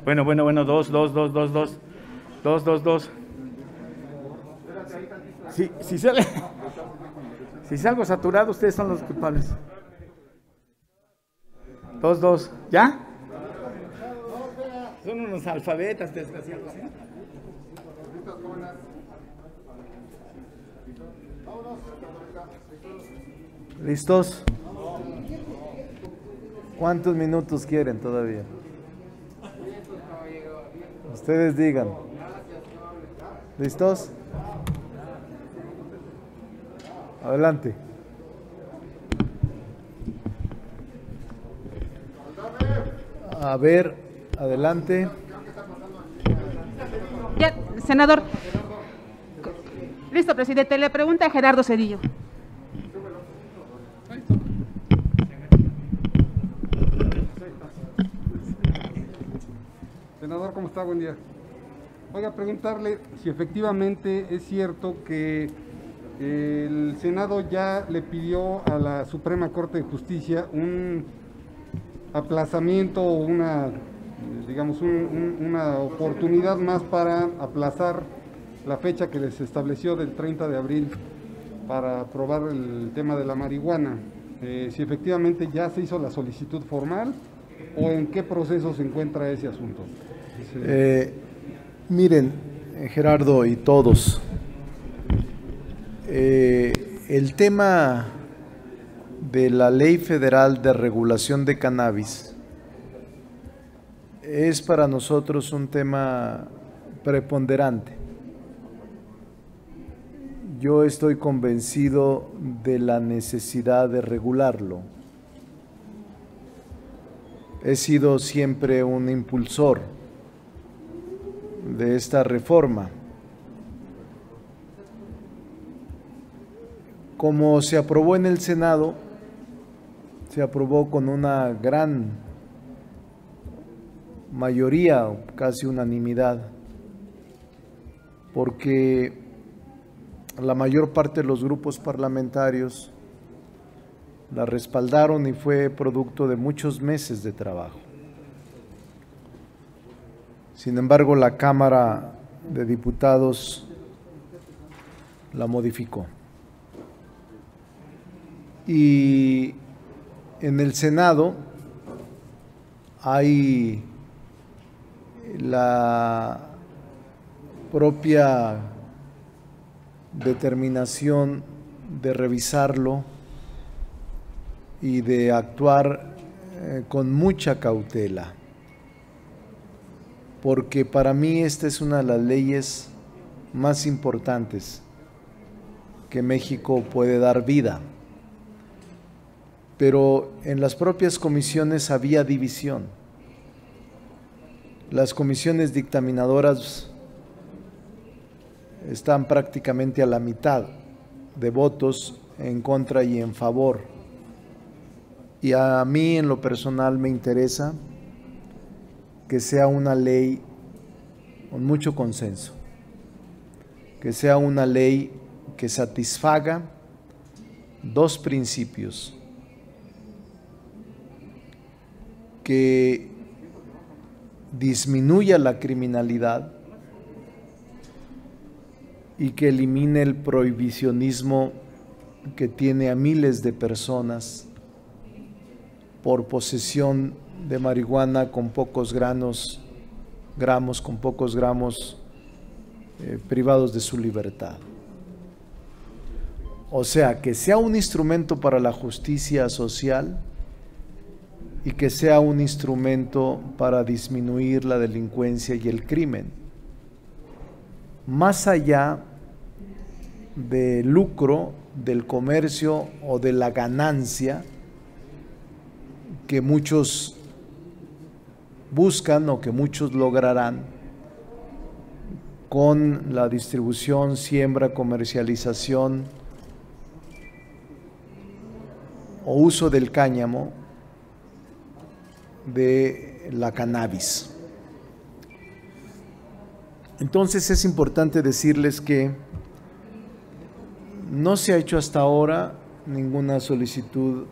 Bueno, dos. Si sale, si salgo saturado, ustedes son los culpables. Dos. ¿Ya? Son unos alfabetas, desgraciados, ¿eh? ¿Listos? ¿Cuántos minutos quieren todavía? Ustedes digan. ¿Listos? Adelante. A ver, adelante. Ya, senador. Listo, presidente. Le pregunta a Gerardo Zedillo. Senador, ¿cómo está? Buen día. Voy a preguntarle si efectivamente es cierto que el Senado ya le pidió a la Suprema Corte de Justicia un aplazamiento o una, digamos, una oportunidad más para aplazar la fecha que les estableció del 30 de abril para aprobar el tema de la marihuana. Si efectivamente ya se hizo la solicitud formal o en qué proceso se encuentra ese asunto. Miren, Gerardo y todos, el tema de la Ley Federal de Regulación de Cannabis es para nosotros un tema preponderante. Yo estoy convencido de la necesidad de regularlo. He sido siempre un impulsor de esta reforma. Como se aprobó en el Senado, se aprobó con una gran mayoría, casi unanimidad, porque la mayor parte de los grupos parlamentarios la respaldaron y fue producto de muchos meses de trabajo. Sin embargo, la Cámara de Diputados la modificó. Y en el Senado hay la propia determinación de revisarlo y de actuar con mucha cautela, porque para mí esta es una de las leyes más importantes que México puede dar vida. Pero en las propias comisiones había división. Las comisiones dictaminadoras están prácticamente a la mitad de votos en contra y en favor. Y a mí en lo personal me interesa que sea una ley con mucho consenso, que sea una ley que satisfaga dos principios: que disminuya la criminalidad y que elimine el prohibicionismo que tiene a miles de personas por posesión de marihuana con pocos gramos, privados de su libertad. O sea, que sea un instrumento para la justicia social y que sea un instrumento para disminuir la delincuencia y el crimen, más allá del lucro, del comercio o de la ganancia que muchos buscan o que muchos lograrán con la distribución, siembra, comercialización o uso del cáñamo de la cannabis. Entonces es importante decirles que no se ha hecho hasta ahora ninguna solicitud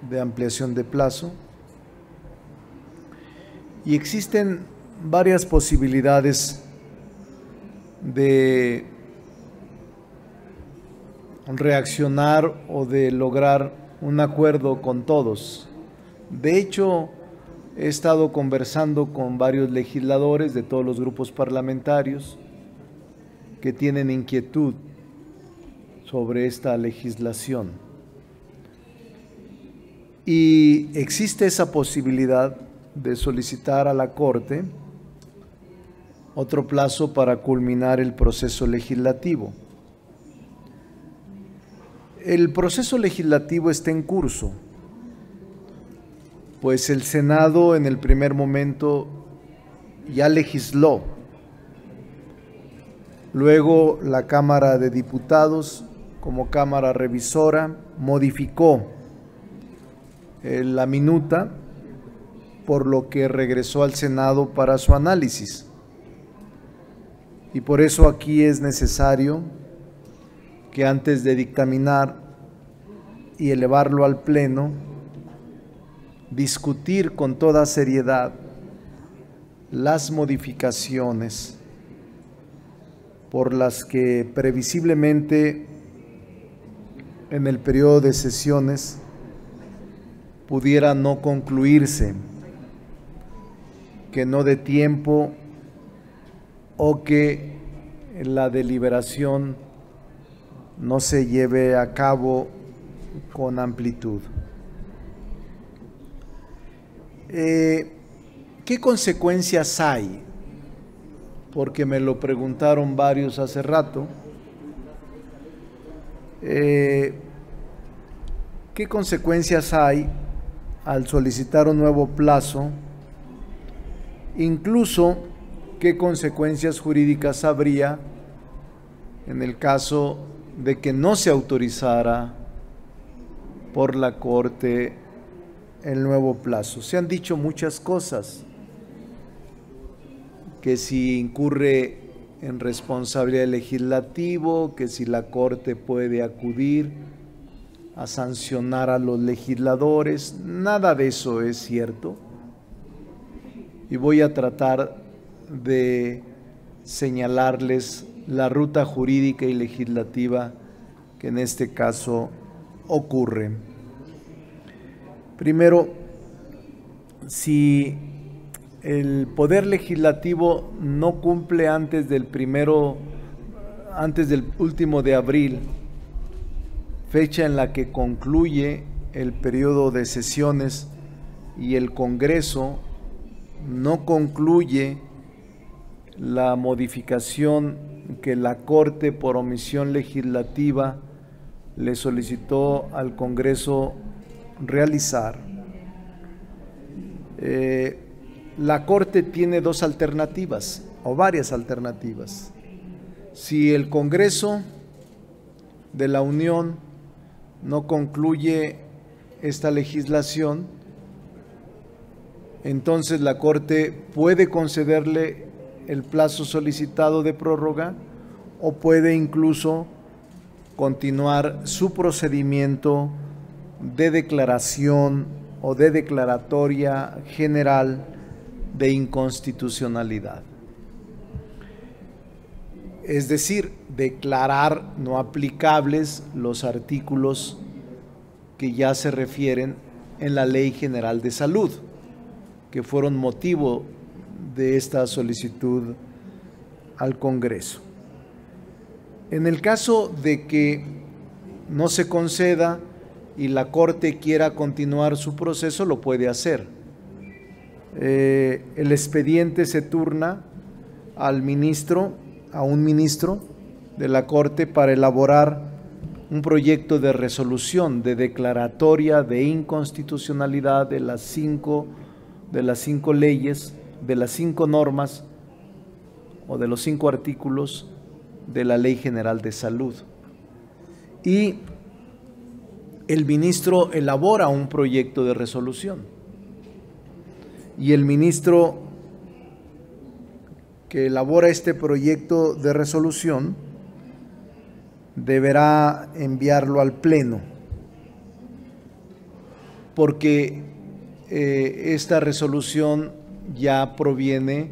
de ampliación de plazo y existen varias posibilidades de reaccionar o de lograr un acuerdo con todos. De hecho, he estado conversando con varios legisladores de todos los grupos parlamentarios que tienen inquietud sobre esta legislación. Y existe esa posibilidad de solicitar a la Corte otro plazo para culminar el proceso legislativo. El proceso legislativo está en curso, pues el Senado en el primer momento ya legisló. Luego la Cámara de Diputados, como Cámara Revisora, modificó la minuta, por lo que regresó al Senado para su análisis. Y por eso aquí es necesario que antes de dictaminar y elevarlo al Pleno, discutir con toda seriedad las modificaciones por las que previsiblemente en el periodo de sesiones pudiera no concluirse, que no dé tiempo o que la deliberación no se lleve a cabo con amplitud. ¿Qué consecuencias hay? Porque me lo preguntaron varios hace rato. ¿Qué consecuencias hay al solicitar un nuevo plazo? Incluso, ¿qué consecuencias jurídicas habría en el caso de que no se autorizara por la Corte el nuevo plazo? Se han dicho muchas cosas, que si incurre en responsabilidad del legislativo, que si la Corte puede acudir a sancionar a los legisladores. Nada de eso es cierto. Y voy a tratar de señalarles la ruta jurídica y legislativa que en este caso ocurre. Primero, si el Poder Legislativo no cumple antes del último de abril, fecha en la que concluye el periodo de sesiones, y el Congreso no concluye la modificación que la Corte por omisión legislativa le solicitó al Congreso realizar, la Corte tiene dos alternativas o varias alternativas. Si el Congreso de la Unión no concluye esta legislación, entonces la Corte puede concederle el plazo solicitado de prórroga o puede incluso continuar su procedimiento de declaración o de declaratoria general de inconstitucionalidad. Es decir, declarar no aplicables los artículos que ya se refieren en la Ley General de Salud, que fueron motivo de esta solicitud al Congreso. En el caso de que no se conceda y la Corte quiera continuar su proceso, lo puede hacer. El expediente se turna al ministro, a un ministro de la Corte, para elaborar un proyecto de resolución de declaratoria de inconstitucionalidad de las cinco leyes, de las 5 normas o de los 5 artículos de la Ley General de Salud. Y el ministro elabora un proyecto de resolución. Y el ministro que elabora este proyecto de resolución deberá enviarlo al Pleno, porque esta resolución ya proviene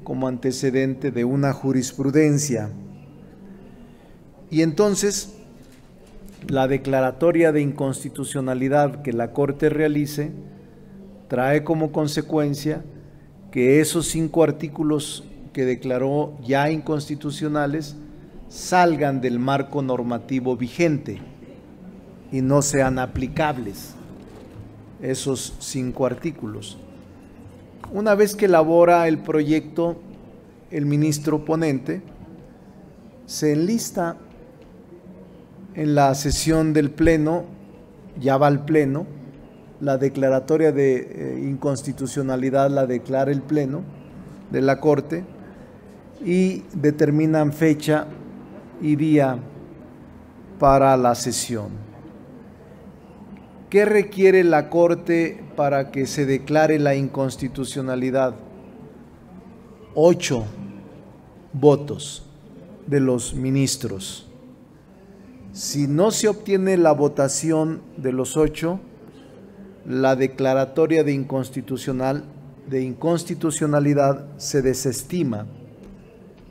como antecedente de una jurisprudencia. Y entonces, la declaratoria de inconstitucionalidad que la Corte realice trae como consecuencia que esos 5 artículos que declaró ya inconstitucionales salgan del marco normativo vigente y no sean aplicables esos 5 artículos. Una vez que elabora el proyecto, el ministro ponente se enlista en la sesión del Pleno, ya va al Pleno, la declaratoria de inconstitucionalidad la declara el Pleno de la Corte y determinan fecha y día para la sesión. ¿Qué requiere la Corte para que se declare la inconstitucionalidad? 8 votos de los ministros. Si no se obtiene la votación de los 8, la declaratoria de inconstitucionalidad se desestima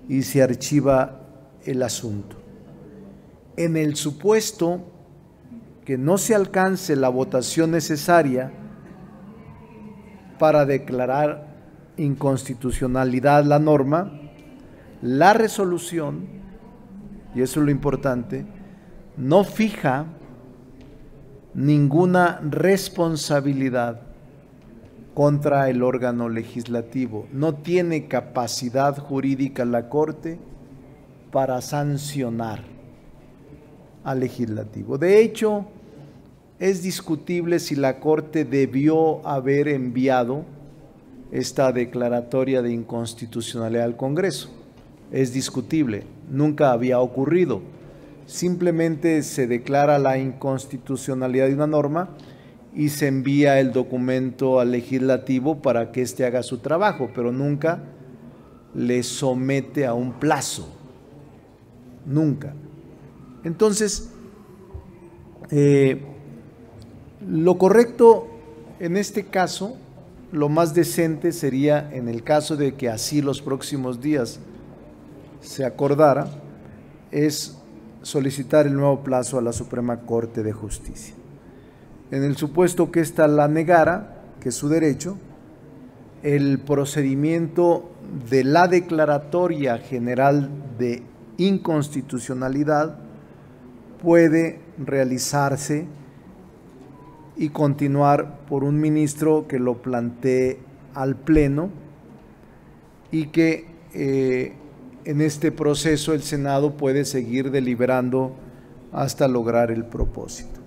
y se archiva el asunto. En el supuesto que no se alcance la votación necesaria para declarar inconstitucionalidad la norma, la resolución, y eso es lo importante, no fija ninguna responsabilidad contra el órgano legislativo. No tiene capacidad jurídica la Corte para sancionar al legislativo. De hecho, es discutible si la Corte debió haber enviado esta declaratoria de inconstitucionalidad al Congreso. Es discutible, nunca había ocurrido. Simplemente se declara la inconstitucionalidad de una norma y se envía el documento al legislativo para que éste haga su trabajo, pero nunca le somete a un plazo, nunca. Entonces, lo correcto en este caso, lo más decente sería, en el caso de que así los próximos días se acordara, es solicitar el nuevo plazo a la Suprema Corte de Justicia. En el supuesto que ésta la negara, que es su derecho, el procedimiento de la declaratoria general de inconstitucionalidad puede realizarse y continuar por un ministro que lo plantee al Pleno y que en este proceso el Senado puede seguir deliberando hasta lograr el propósito.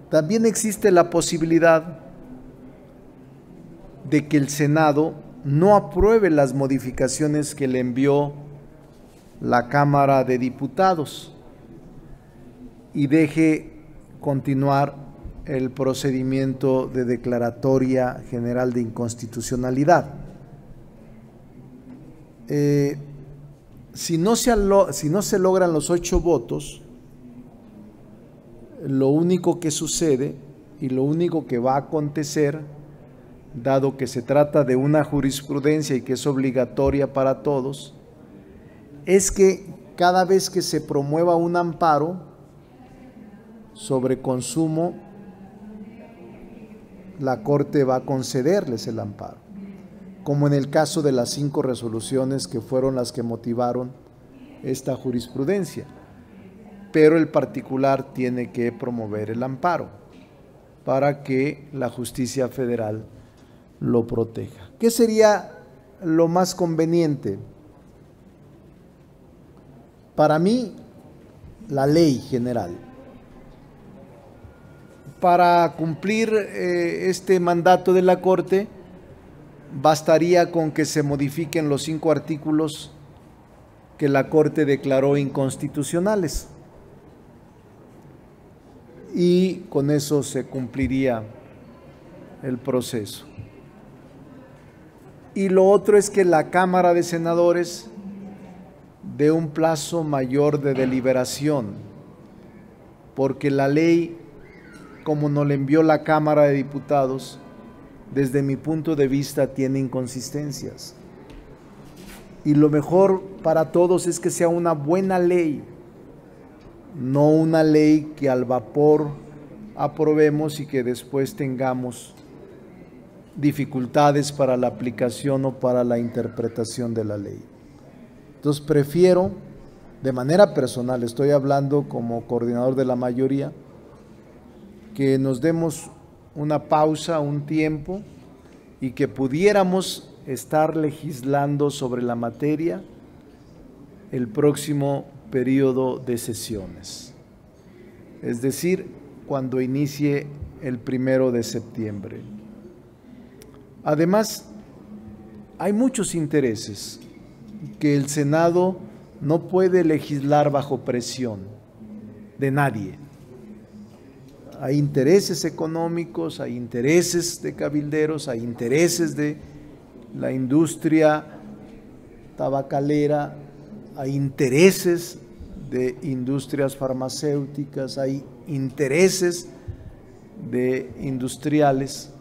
También existe la posibilidad de que el Senado no apruebe las modificaciones que le envió la Cámara de Diputados y deje continuar el procedimiento de declaratoria general de inconstitucionalidad. Si no se logran los 8 votos, lo único que sucede y lo único que va a acontecer, dado que se trata de una jurisprudencia y que es obligatoria para todos, es que cada vez que se promueva un amparo sobre consumo, la Corte va a concederles el amparo, como en el caso de las 5 resoluciones que fueron las que motivaron esta jurisprudencia. Pero el particular tiene que promover el amparo para que la justicia federal lo proteja. ¿Qué sería lo más conveniente? Para mí, la ley general. Para cumplir este mandato de la Corte, bastaría con que se modifiquen los 5 artículos que la Corte declaró inconstitucionales. Y con eso se cumpliría el proceso. Y lo otro es que la Cámara de Senadores dé un plazo mayor de deliberación, porque la ley, como nos la envió la Cámara de Diputados, desde mi punto de vista tiene inconsistencias. Y lo mejor para todos es que sea una buena ley, no una ley que al vapor aprobemos y que después tengamos dificultades para la aplicación o para la interpretación de la ley. Entonces prefiero, de manera personal, estoy hablando como coordinador de la mayoría, que nos demos una pausa, un tiempo, y que pudiéramos estar legislando sobre la materia el próximo periodo de sesiones, es decir, cuando inicie el 1 de septiembre. Además, hay muchos intereses que el Senado no puede legislar bajo presión de nadie. Hay intereses económicos, hay intereses de cabilderos, hay intereses de la industria tabacalera, hay intereses de industrias farmacéuticas, hay intereses de industriales,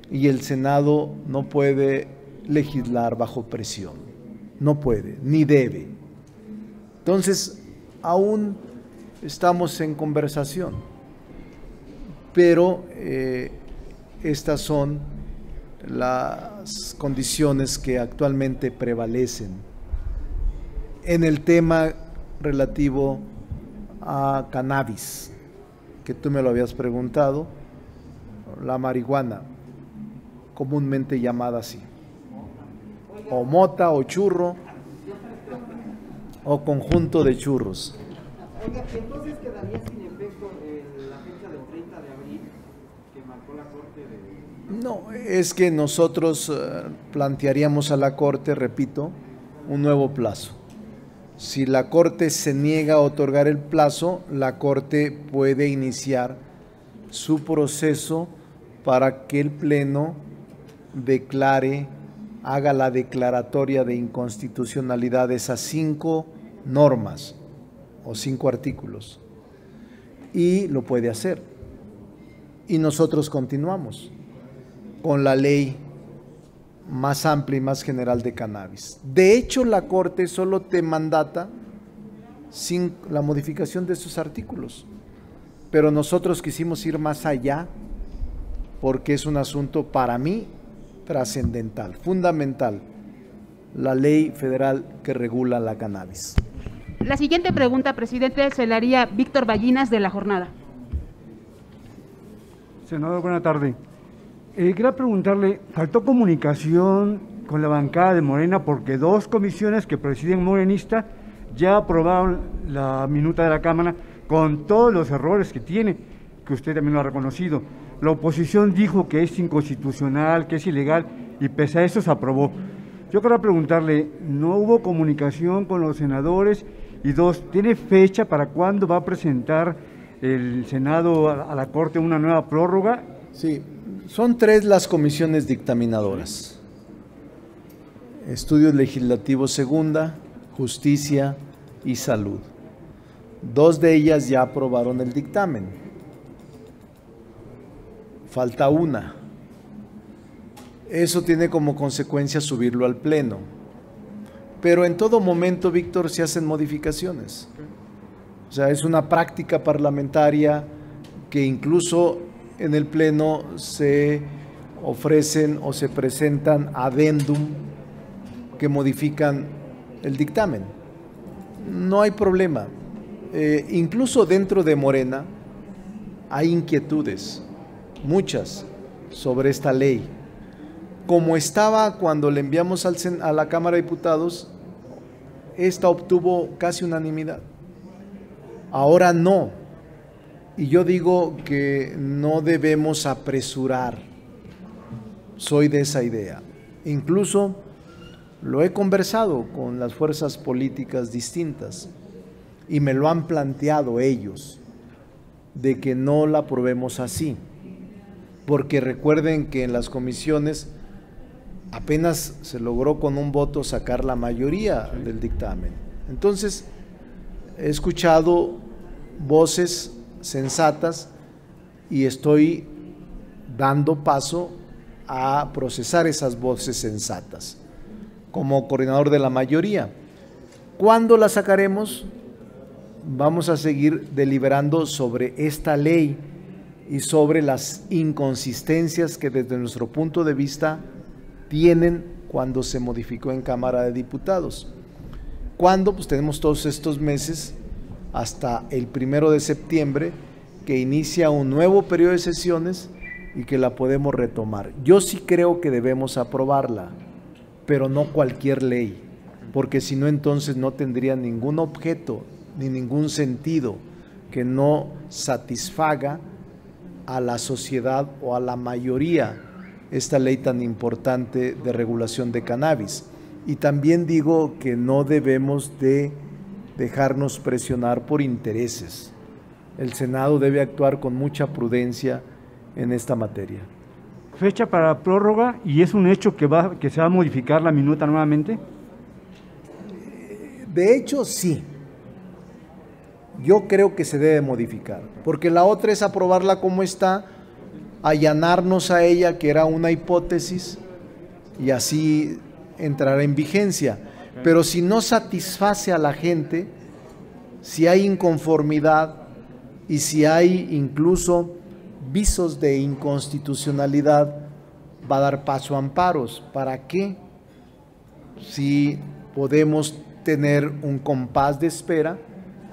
y el Senado no puede legislar bajo presión, no puede, ni debe. Entonces, aún estamos en conversación, pero estas son las condiciones que actualmente prevalecen en el tema relativo a cannabis, que tú me lo habías preguntado, la marihuana, comúnmente llamada así, o mota, o churro, o conjunto de churros. Oiga, entonces quedaría sin efecto la fecha del 30 de abril que marcó la Corte de... No, es que nosotros plantearíamos a la Corte, repito, un nuevo plazo. Si la Corte se niega a otorgar el plazo, la Corte puede iniciar su proceso para que el Pleno declare, haga la declaratoria de inconstitucionalidad de esas 5 normas o 5 artículos, y lo puede hacer. Y nosotros continuamos con la ley más amplia y más general de cannabis. De hecho, la Corte solo te mandata sin la modificación de esos artículos, pero nosotros quisimos ir más allá porque es un asunto para mí trascendental, fundamental, la ley federal que regula la cannabis. La siguiente pregunta, presidente, se la haría Víctor Ballinas, de La Jornada. Senador, buena tarde. Quería preguntarle, ¿faltó comunicación con la bancada de Morena? Porque 2 comisiones que presiden morenista ya aprobaron la minuta de la Cámara con todos los errores que tiene, que usted también lo ha reconocido. La oposición dijo que es inconstitucional, que es ilegal, y pese a eso se aprobó. Yo quería preguntarle, ¿no hubo comunicación con los senadores? Y 2, ¿tiene fecha para cuándo va a presentar el Senado a la Corte una nueva prórroga? Sí, son 3 las comisiones dictaminadoras: Estudios Legislativos Segunda, Justicia y Salud. 2 de ellas ya aprobaron el dictamen. Falta una. Eso tiene como consecuencia subirlo al Pleno. Pero en todo momento, Víctor, se hacen modificaciones. O sea, es una práctica parlamentaria que incluso en el Pleno se ofrecen o se presentan adendum que modifican el dictamen. No hay problema. Incluso dentro de Morena hay inquietudes, muchas, sobre esta ley. Como estaba cuando le enviamos a la Cámara de Diputados, esta obtuvo casi unanimidad. Ahora no. Y yo digo que no debemos apresurar. Soy de esa idea. Incluso lo he conversado con las fuerzas políticas distintas y me lo han planteado ellos, de que no la aprobemos así. Porque recuerden que en las comisiones apenas se logró con un voto sacar la mayoría del dictamen. Entonces, he escuchado voces sensatas y estoy dando paso a procesar esas voces sensatas. como coordinador de la mayoría. ¿Cuándo la sacaremos? Vamos a seguir deliberando sobre esta ley y sobre las inconsistencias que desde nuestro punto de vista tienen cuando se modificó en Cámara de Diputados. ¿Cuándo? Pues tenemos todos estos meses hasta el 1 de septiembre que inicia un nuevo periodo de sesiones y que la podemos retomar. Yo sí creo que debemos aprobarla, pero no cualquier ley, porque si no entonces no tendría ningún objeto ni ningún sentido que no satisfaga a la sociedad o a la mayoría esta ley tan importante de regulación de cannabis. Y también digo que no debemos de dejarnos presionar por intereses. El Senado debe actuar con mucha prudencia en esta materia. Fecha para prórroga, y es un hecho que se va a modificar la minuta nuevamente. De hecho, sí. Yo creo que se debe modificar, porque la otra es aprobarla como está, allanarnos a ella, que era una hipótesis, y así entrará en vigencia. Pero si no satisface a la gente, si hay inconformidad y si hay incluso visos de inconstitucionalidad, va a dar paso a amparos. ¿Para qué? Si podemos tener un compás de espera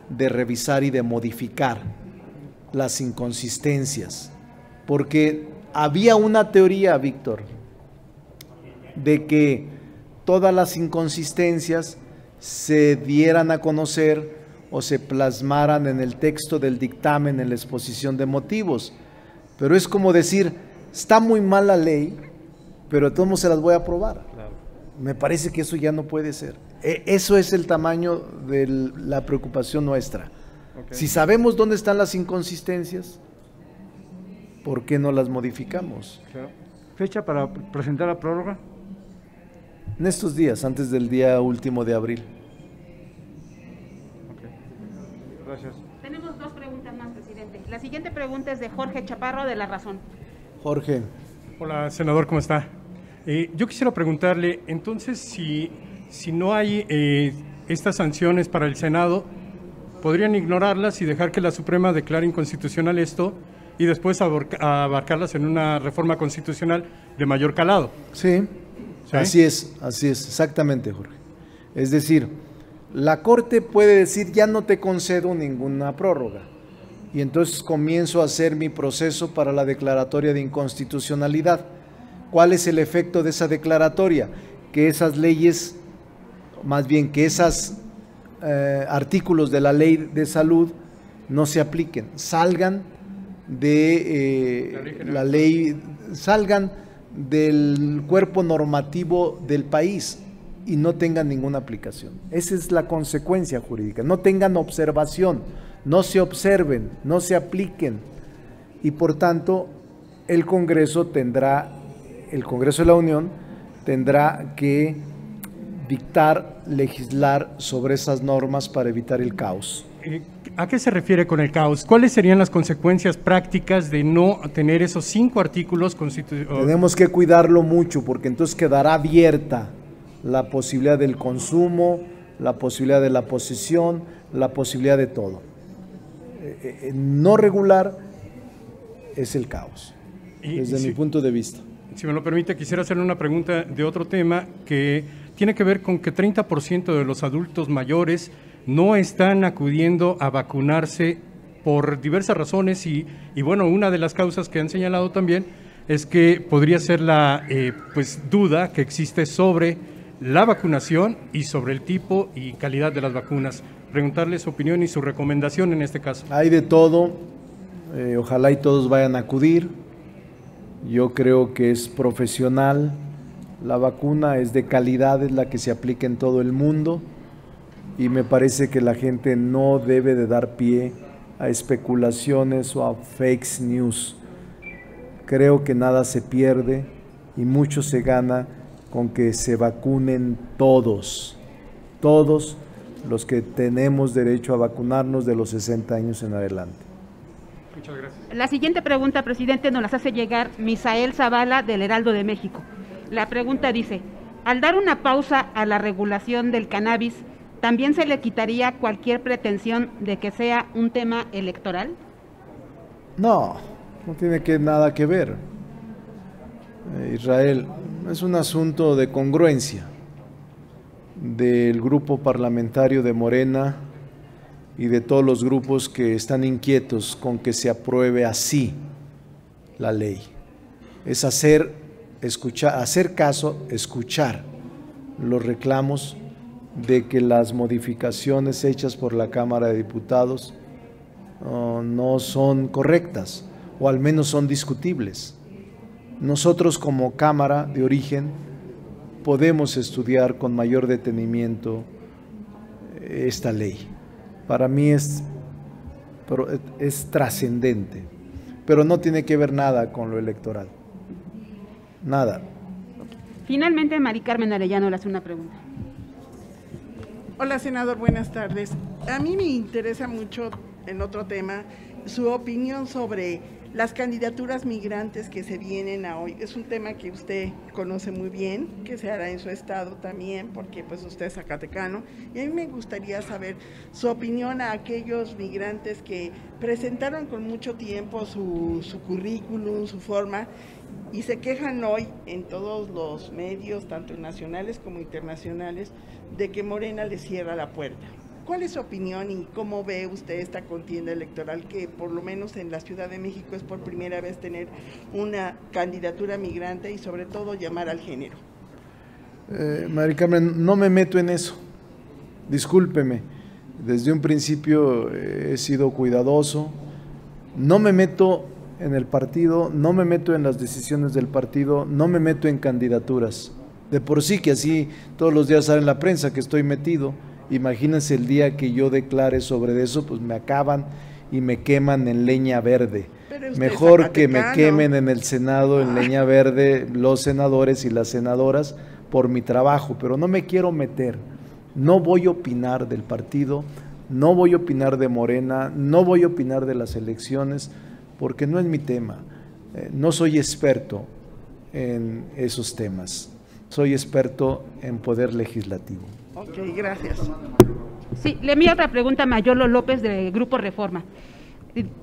de revisar y de modificar las inconsistencias. Porque había una teoría, Víctor, de que todas las inconsistencias se dieran a conocer o se plasmaran en el texto del dictamen, en la exposición de motivos. Pero es como decir, está muy mal la ley, pero de todos modos se las voy a aprobar. Claro. Me parece que eso ya no puede ser. Eso es el tamaño de la preocupación nuestra. Okay. Si sabemos dónde están las inconsistencias, ¿por qué no las modificamos? Claro. ¿Fecha para presentar la prórroga? En estos días, antes del día último de abril. Okay. Gracias. Tenemos dos preguntas más, presidente. La siguiente pregunta es de Jorge Chaparro, de La Razón. Jorge. Hola, senador, ¿cómo está? Yo quisiera preguntarle, entonces, si no hay estas sanciones para el Senado, ¿podrían ignorarlas y dejar que la Suprema declare inconstitucional esto y después abarcarlas en una reforma constitucional de mayor calado? Sí, ¿sí? Así es, exactamente, Jorge. Es decir, la Corte puede decir, ya no te concedo ninguna prórroga, y entonces comienzo a hacer mi proceso para la declaratoria de inconstitucionalidad. ¿Cuál es el efecto de esa declaratoria? Que esas leyes, más bien que esos artículos de la ley de salud no se apliquen, salgan de la ley, salgan del cuerpo normativo del país y no tengan ninguna aplicación. Esa es la consecuencia jurídica, no tengan observación, no se observen, no se apliquen, y por tanto el Congreso de la Unión tendrá que dictar, legislar sobre esas normas para evitar el caos. ¿A qué se refiere con el caos? ¿Cuáles serían las consecuencias prácticas de no tener esos 5 artículos constitucionales? Tenemos que cuidarlo mucho, porque entonces quedará abierta la posibilidad del consumo, la posibilidad de la posesión, la posibilidad de todo. No regular es el caos, desde mi punto de vista. Si me lo permite, quisiera hacerle una pregunta de otro tema que tiene que ver con que 30% de los adultos mayores no están acudiendo a vacunarse por diversas razones y bueno, una de las causas que han señalado también es que podría ser la duda que existe sobre la vacunación y sobre el tipo y calidad de las vacunas. Preguntarle su opinión y su recomendación en este caso. Hay de todo, ojalá y todos vayan a acudir. Yo creo que es profesional, la vacuna es de calidad, es la que se aplica en todo el mundo, y me parece que la gente no debe de dar pie a especulaciones o a fake news. Creo que nada se pierde y mucho se gana con que se vacunen todos los que tenemos derecho a vacunarnos de los 60 años en adelante. Muchas gracias. La siguiente pregunta, presidente, nos las hace llegar Misael Zavala, del Heraldo de México. La pregunta dice, Al dar una pausa a la regulación del cannabis, ¿también se le quitaría cualquier pretensión de que sea un tema electoral? No, no tiene nada que ver. Israel, es un asunto de congruencia del grupo parlamentario de Morena y de todos los grupos que están inquietos con que se apruebe así la ley. Es hacer caso, escuchar los reclamos de que las modificaciones hechas por la Cámara de Diputados no son correctas, o al menos son discutibles. Nosotros como Cámara de origen podemos estudiar con mayor detenimiento esta ley. Para mí es trascendente, pero no tiene que ver nada con lo electoral. Nada. Finalmente, Mari Carmen Arellano le hace una pregunta. Hola, senador, buenas tardes. A mí me interesa mucho, en otro tema, su opinión sobre las candidaturas migrantes que se vienen a hoy. Es un tema que usted conoce muy bien, que se hará en su estado también, porque pues usted es zacatecano, y a mí me gustaría saber su opinión a aquellos migrantes que presentaron con mucho tiempo su currículum, su forma, y se quejan hoy en todos los medios, tanto nacionales como internacionales, de que Morena les cierra la puerta. ¿Cuál es su opinión y cómo ve usted esta contienda electoral que por lo menos en la Ciudad de México es por primera vez tener una candidatura migrante y sobre todo llamar al género? Mari Carmen, no me meto en eso, discúlpeme, desde un principio he sido cuidadoso, no me meto en el partido, no me meto en las decisiones del partido, no me meto en candidaturas, de por sí que así todos los días sale en la prensa que estoy metido. Imagínense el día que yo declare sobre eso, pues me acaban y me queman en leña verde. Mejor que me quemen en el Senado en leña verde los senadores y las senadoras por mi trabajo, pero no me quiero meter. No voy a opinar del partido, no voy a opinar de Morena, no voy a opinar de las elecciones, porque no es mi tema. No soy experto en esos temas, soy experto en poder legislativo. Ok, gracias. Sí, le envío otra pregunta a Mayolo López de Grupo Reforma.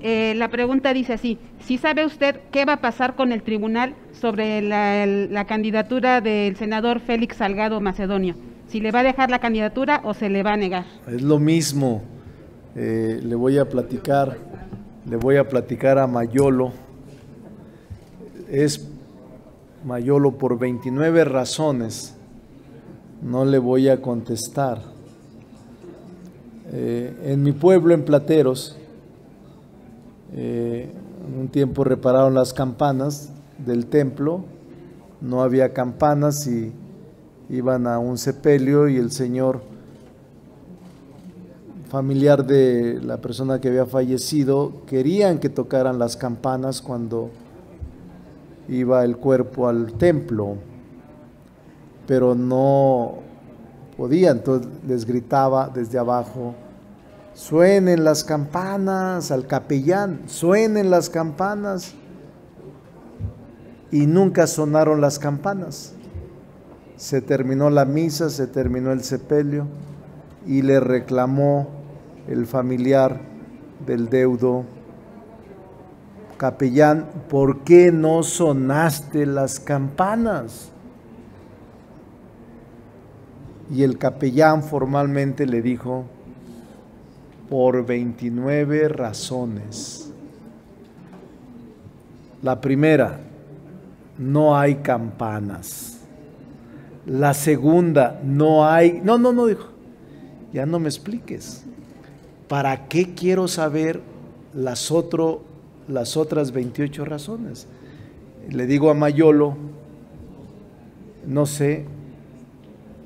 La pregunta dice así: ¿sí sabe usted qué va a pasar con el tribunal sobre la candidatura del senador Félix Salgado Macedonio? ¿Si le va a dejar la candidatura o se le va a negar? Es lo mismo, le voy a platicar a Mayolo. Es Mayolo por 29 razones. No le voy a contestar. En mi pueblo, en Plateros, en un tiempo repararon las campanas del templo, no había campanas y iban a un sepelio y el señor familiar de la persona que había fallecido querían que tocaran las campanas cuando iba el cuerpo al templo, pero no podía, entonces les gritaba desde abajo: suenen las campanas, al capellán, suenen las campanas, y nunca sonaron las campanas. Se terminó la misa, se terminó el sepelio, y le reclamó el familiar del deudo: capellán, ¿por qué no sonaste las campanas? Y el capellán formalmente le dijo: por 29 razones. La primera, no hay campanas. La segunda, no hay... No, dijo, ya no me expliques. ¿Para qué quiero saber las otras 28 razones? Le digo a Mayolo: no sé,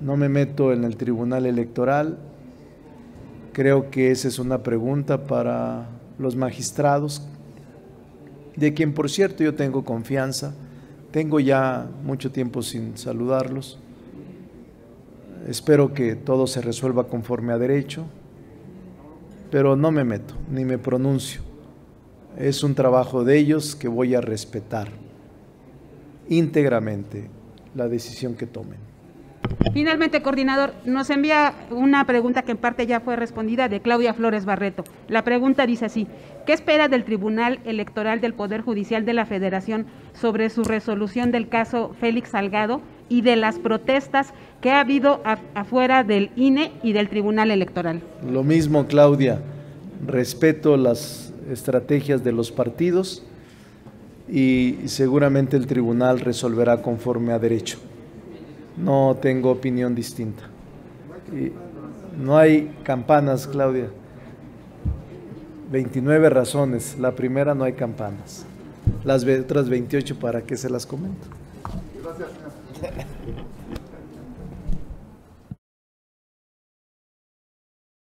no me meto en el Tribunal Electoral. Creo que esa es una pregunta para los magistrados, de quien, por cierto, yo tengo confianza. Tengo ya mucho tiempo sin saludarlos. Espero que todo se resuelva conforme a derecho, pero no me meto, ni me pronuncio. Es un trabajo de ellos que voy a respetar íntegramente la decisión que tomen. Finalmente, coordinador, nos envía una pregunta que en parte ya fue respondida de Claudia Flores Barreto. La pregunta dice así: ¿qué espera del Tribunal Electoral del Poder Judicial de la Federación sobre su resolución del caso Félix Salgado y de las protestas que ha habido afuera del INE y del Tribunal Electoral? Lo mismo, Claudia, respeto las estrategias de los partidos y seguramente el tribunal resolverá conforme a derecho. No tengo opinión distinta. Y no hay campanas, Claudia. 29 razones. La primera, no hay campanas. Las otras 28, ¿para qué se las comento? Gracias, señor.